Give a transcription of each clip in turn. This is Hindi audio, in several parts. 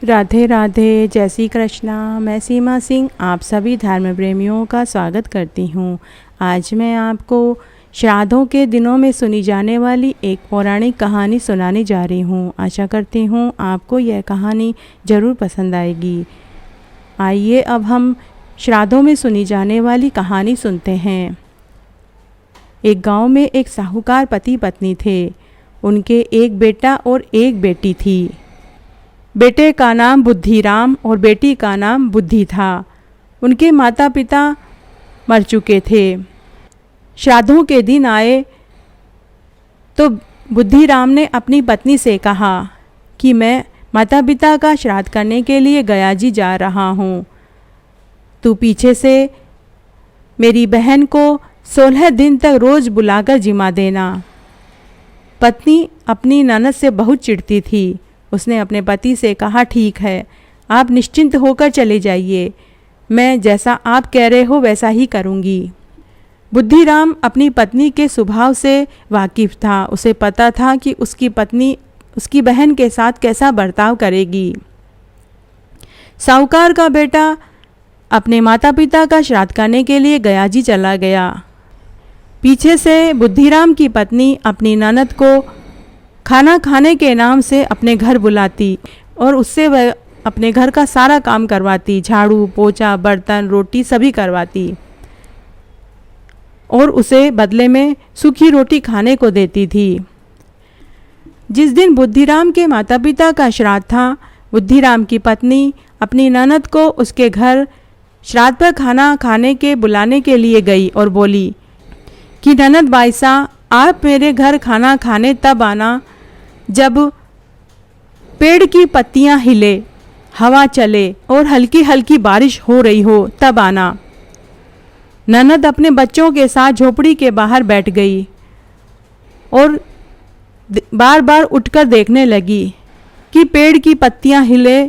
राधे राधे, जय श्री कृष्णा। मैं सीमा सिंह आप सभी धर्म प्रेमियों का स्वागत करती हूँ। आज मैं आपको श्राद्धों के दिनों में सुनी जाने वाली एक पौराणिक कहानी सुनाने जा रही हूँ। आशा करती हूँ आपको यह कहानी ज़रूर पसंद आएगी। आइए अब हम श्राद्धों में सुनी जाने वाली कहानी सुनते हैं। एक गांव में एक साहूकार पति पत्नी थे। उनके एक बेटा और एक बेटी थी। बेटे का नाम बुद्धिराम और बेटी का नाम बुद्धि था। उनके माता पिता मर चुके थे। श्राद्धों के दिन आए तो बुद्धिराम ने अपनी पत्नी से कहा कि मैं माता पिता का श्राद्ध करने के लिए गयाजी जा रहा हूँ। तू पीछे से मेरी बहन को 16 दिन तक रोज़ बुलाकर जिमा देना। पत्नी अपनी ननद से बहुत चिढ़ती थी। उसने अपने पति से कहा, ठीक है, आप निश्चिंत होकर चले जाइए, मैं जैसा आप कह रहे हो वैसा ही करूँगी। बुद्धिराम अपनी पत्नी के स्वभाव से वाकिफ़ था। उसे पता था कि उसकी पत्नी उसकी बहन के साथ कैसा बर्ताव करेगी। साहूकार का बेटा अपने माता पिता का श्राद्ध करने के लिए गयाजी चला गया। पीछे से बुद्धिराम की पत्नी अपनी ननद को खाना खाने के नाम से अपने घर बुलाती और उससे वह अपने घर का सारा काम करवाती, झाड़ू पोछा बर्तन रोटी सभी करवाती और उसे बदले में सूखी रोटी खाने को देती थी। जिस दिन बुद्धिराम के माता पिता का श्राद्ध था, बुद्धिराम की पत्नी अपनी ननद को उसके घर श्राद्ध पर खाना खाने के बुलाने के लिए गई और बोली कि ननद बाईसा, आप मेरे घर खाना खाने तब आना जब पेड़ की पत्तियां हिले, हवा चले और हल्की हल्की बारिश हो रही हो, तब आना। ननद अपने बच्चों के साथ झोपड़ी के बाहर बैठ गई और बार बार उठकर देखने लगी कि पेड़ की पत्तियां हिले,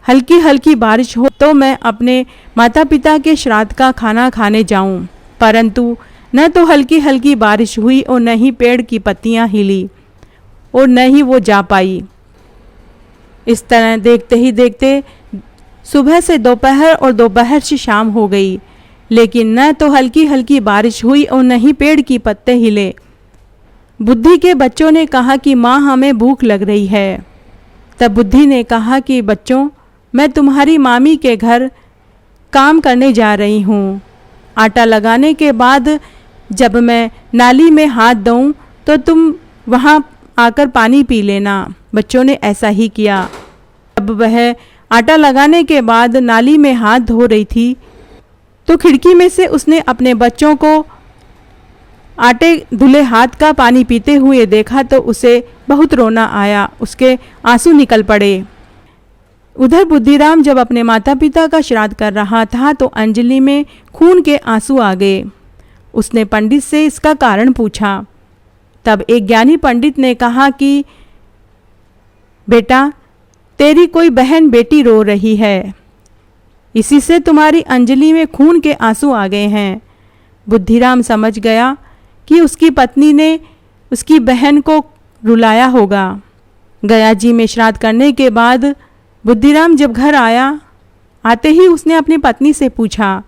हल्की हल्की बारिश हो तो मैं अपने माता पिता के श्राद्ध का खाना खाने जाऊं। परंतु न तो हल्की हल्की बारिश हुई और न ही पेड़ की पत्तियां हिली और न ही वो जा पाई। इस तरह देखते ही देखते सुबह से दोपहर और दोपहर से शाम हो गई, लेकिन न तो हल्की हल्की बारिश हुई और न ही पेड़ की पत्ते हिले। बुद्धि के बच्चों ने कहा कि माँ, हमें भूख लग रही है। तब बुद्धि ने कहा कि बच्चों, मैं तुम्हारी मामी के घर काम करने जा रही हूँ। आटा लगाने के बाद जब मैं नाली में हाथ दूँ तो तुम वहाँ आकर पानी पी लेना। बच्चों ने ऐसा ही किया। जब वह आटा लगाने के बाद नाली में हाथ धो रही थी तो खिड़की में से उसने अपने बच्चों को आटे धुले हाथ का पानी पीते हुए देखा तो उसे बहुत रोना आया, उसके आंसू निकल पड़े। उधर बुद्धिराम जब अपने माता पिता का श्राद्ध कर रहा था तो अंजलि में खून के आंसू आ गए। उसने पंडित से इसका कारण पूछा। तब एक ज्ञानी पंडित ने कहा कि बेटा, तेरी कोई बहन बेटी रो रही है, इसी से तुम्हारी अंजलि में खून के आंसू आ गए हैं। बुद्धिराम समझ गया कि उसकी पत्नी ने उसकी बहन को रुलाया होगा। गयाजी में श्राद्ध करने के बाद बुद्धिराम जब घर आया, आते ही उसने अपनी पत्नी से पूछा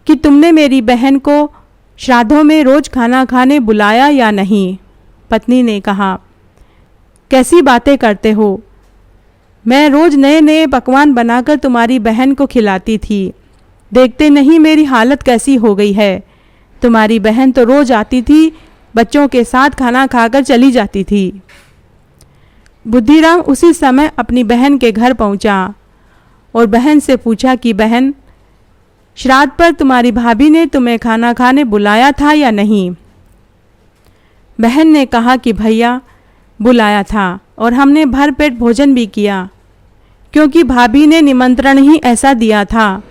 कि तुमने मेरी बहन को श्राद्धों में रोज़ खाना खाने बुलाया या नहीं। पत्नी ने कहा, कैसी बातें करते हो, मैं रोज़ नए नए पकवान बनाकर तुम्हारी बहन को खिलाती थी, देखते नहीं मेरी हालत कैसी हो गई है। तुम्हारी बहन तो रोज़ आती थी, बच्चों के साथ खाना खाकर चली जाती थी। बुद्धिराम उसी समय अपनी बहन के घर पहुंचा और बहन से पूछा कि बहन, श्राद्ध पर तुम्हारी भाभी ने तुम्हें खाना खाने बुलाया था या नहीं। बहन ने कहा कि भैया, बुलाया था और हमने भर पेट भोजन भी किया, क्योंकि भाभी ने निमंत्रण ही ऐसा दिया था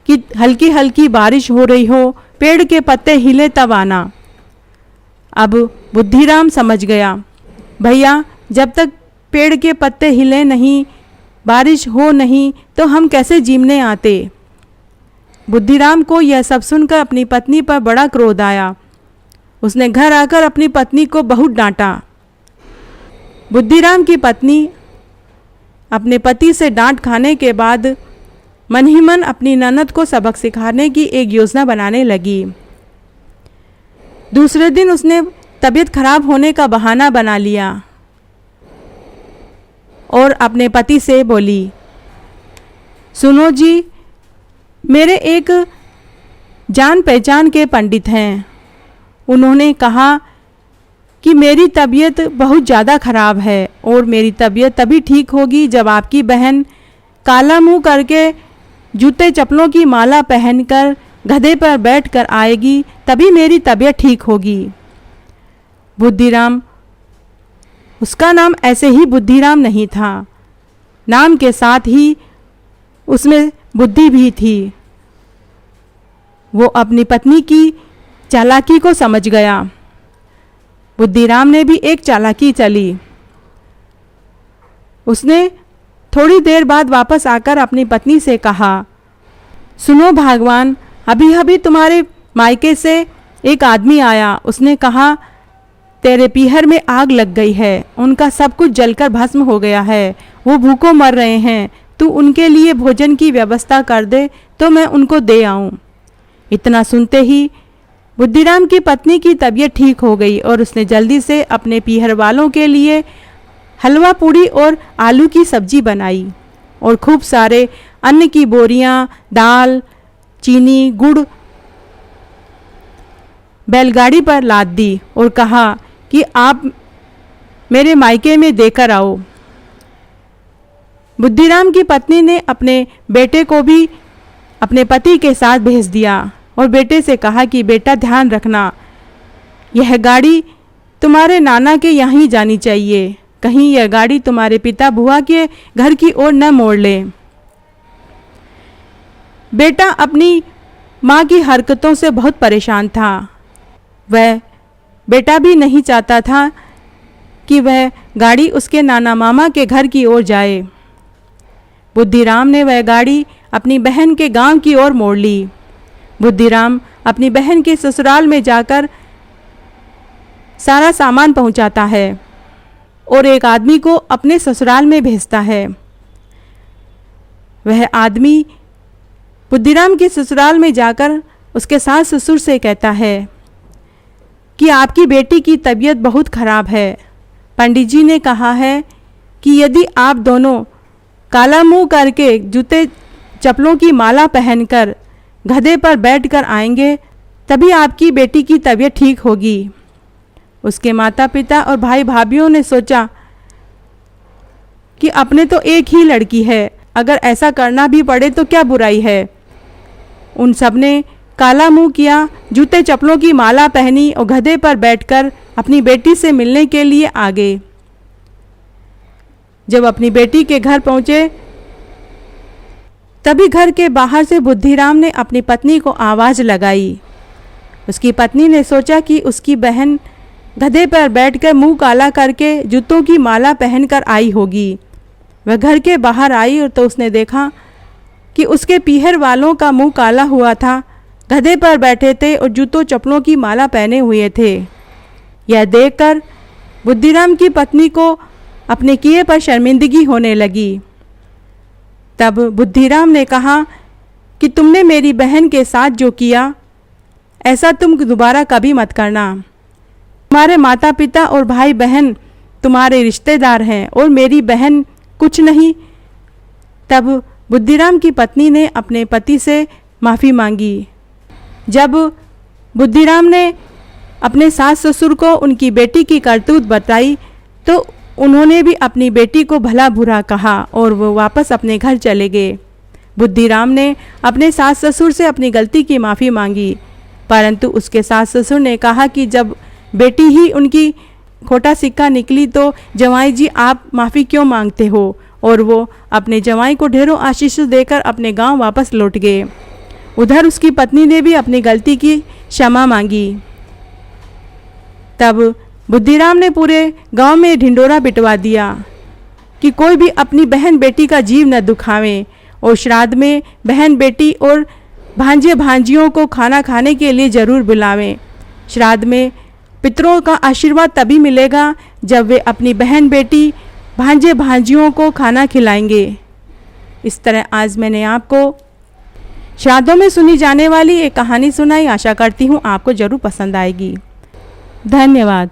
कि हल्की हल्की बारिश हो रही हो, पेड़ के पत्ते हिले तब आना। अब बुद्धिराम समझ गया, भैया, जब तक पेड़ के पत्ते हिले नहीं, बारिश हो नहीं, तो हम कैसे जीमने आते। बुद्धिराम को यह सब सुनकर अपनी पत्नी पर बड़ा क्रोध आया। उसने घर आकर अपनी पत्नी को बहुत डांटा। बुद्धिराम की पत्नी अपने पति से डांट खाने के बाद मन ही मन अपनी ननद को सबक सिखाने की एक योजना बनाने लगी। दूसरे दिन उसने तबीयत खराब होने का बहाना बना लिया और अपने पति से बोली, सुनो जी, मेरे एक जान पहचान के पंडित हैं। उन्होंने कहा कि मेरी तबीयत बहुत ज़्यादा ख़राब है और मेरी तबीयत तभी ठीक होगी जब आपकी बहन काला मुंह करके जूते चप्पलों की माला पहनकर गधे पर बैठकर आएगी, तभी मेरी तबीयत ठीक होगी। बुद्धिराम, उसका नाम ऐसे ही बुद्धिराम नहीं था, नाम के साथ ही उसमें बुद्धि भी थी। वो अपनी पत्नी की चालाकी को समझ गया। बुद्धिराम ने भी एक चालाकी चली। उसने थोड़ी देर बाद वापस आकर अपनी पत्नी से कहा, सुनो भगवान, अभी अभी तुम्हारे मायके से एक आदमी आया। उसने कहा तेरे पीहर में आग लग गई है, उनका सब कुछ जलकर भस्म हो गया है, वो भूखों मर रहे हैं, तू उनके लिए भोजन की व्यवस्था कर दे तो मैं उनको दे आऊं। इतना सुनते ही बुद्धिराम की पत्नी की तबीयत ठीक हो गई और उसने जल्दी से अपने पीहर वालों के लिए हलवा पूड़ी और आलू की सब्जी बनाई और खूब सारे अन्न की बोरियां, दाल, चीनी, गुड़ बैलगाड़ी पर लाद दी और कहा कि आप मेरे मायके में देकर आओ। बुद्धिराम की पत्नी ने अपने बेटे को भी अपने पति के साथ भेज दिया और बेटे से कहा कि बेटा ध्यान रखना, यह गाड़ी तुम्हारे नाना के यहाँ ही जानी चाहिए, कहीं यह गाड़ी तुम्हारे पिता बुआ के घर की ओर न मोड़ ले। बेटा अपनी माँ की हरकतों से बहुत परेशान था। वह बेटा भी नहीं चाहता था कि वह गाड़ी उसके नाना मामा के घर की ओर जाए। बुद्धिराम ने वह गाड़ी अपनी बहन के गांव की ओर मोड़ ली। बुद्धिराम अपनी बहन के ससुराल में जाकर सारा सामान पहुंचाता है और एक आदमी को अपने ससुराल में भेजता है। वह आदमी बुद्धिराम के ससुराल में जाकर उसके सास ससुर से कहता है कि आपकी बेटी की तबीयत बहुत खराब है। पंडित जी ने कहा है कि यदि आप दोनों काला मुंह करके जूते चप्पलों की माला पहनकर गधे पर बैठकर आएंगे तभी आपकी बेटी की तबीयत ठीक होगी। उसके माता पिता और भाई भाभीयों ने सोचा कि अपने तो एक ही लड़की है, अगर ऐसा करना भी पड़े तो क्या बुराई है। उन सब ने काला मुंह किया, जूते चप्पलों की माला पहनी और गधे पर बैठकर अपनी बेटी से मिलने के लिए आ गए। जब अपनी बेटी के घर पहुंचे तभी घर के बाहर से बुद्धिराम ने अपनी पत्नी को आवाज़ लगाई। उसकी पत्नी ने सोचा कि उसकी बहन गधे पर बैठकर मुंह काला करके जूतों की माला पहनकर आई होगी। वह घर के बाहर आई और तो उसने देखा कि उसके पीहर वालों का मुंह काला हुआ था, गधे पर बैठे थे और जूतों चप्पलों की माला पहने हुए थे। यह देखकर बुद्धिराम की पत्नी को अपने किए पर शर्मिंदगी होने लगी। तब बुद्धिराम ने कहा कि तुमने मेरी बहन के साथ जो किया ऐसा तुम दोबारा कभी मत करना। तुम्हारे माता पिता और भाई बहन तुम्हारे रिश्तेदार हैं और मेरी बहन कुछ नहीं। तब बुद्धिराम की पत्नी ने अपने पति से माफ़ी मांगी। जब बुद्धिराम ने अपने सास ससुर को उनकी बेटी की करतूत बताई तो उन्होंने भी अपनी बेटी को भला बुरा कहा और वो वापस अपने घर चले गए। बुद्धिराम ने अपने सास ससुर से अपनी गलती की माफ़ी मांगी, परंतु उसके सास ससुर ने कहा कि जब बेटी ही उनकी खोटा सिक्का निकली तो जवाई जी आप माफ़ी क्यों मांगते हो। और वो अपने जवाई को ढेरों आशीष देकर अपने गांव वापस लौट गए। उधर उसकी पत्नी ने भी अपनी गलती की क्षमा मांगी। तब बुद्धिराम ने पूरे गांव में ढिंडोरा पिटवा दिया कि कोई भी अपनी बहन बेटी का जीव न दुखावे और श्राद्ध में बहन बेटी और भांजे भांजियों को खाना खाने के लिए ज़रूर बुलावें। श्राद्ध में पितरों का आशीर्वाद तभी मिलेगा जब वे अपनी बहन बेटी भांजे भांजियों को खाना खिलाएंगे। इस तरह आज मैंने आपको श्राद्धों में सुनी जाने वाली एक कहानी सुनाई। आशा करती हूँ आपको ज़रूर पसंद आएगी। धन्यवाद।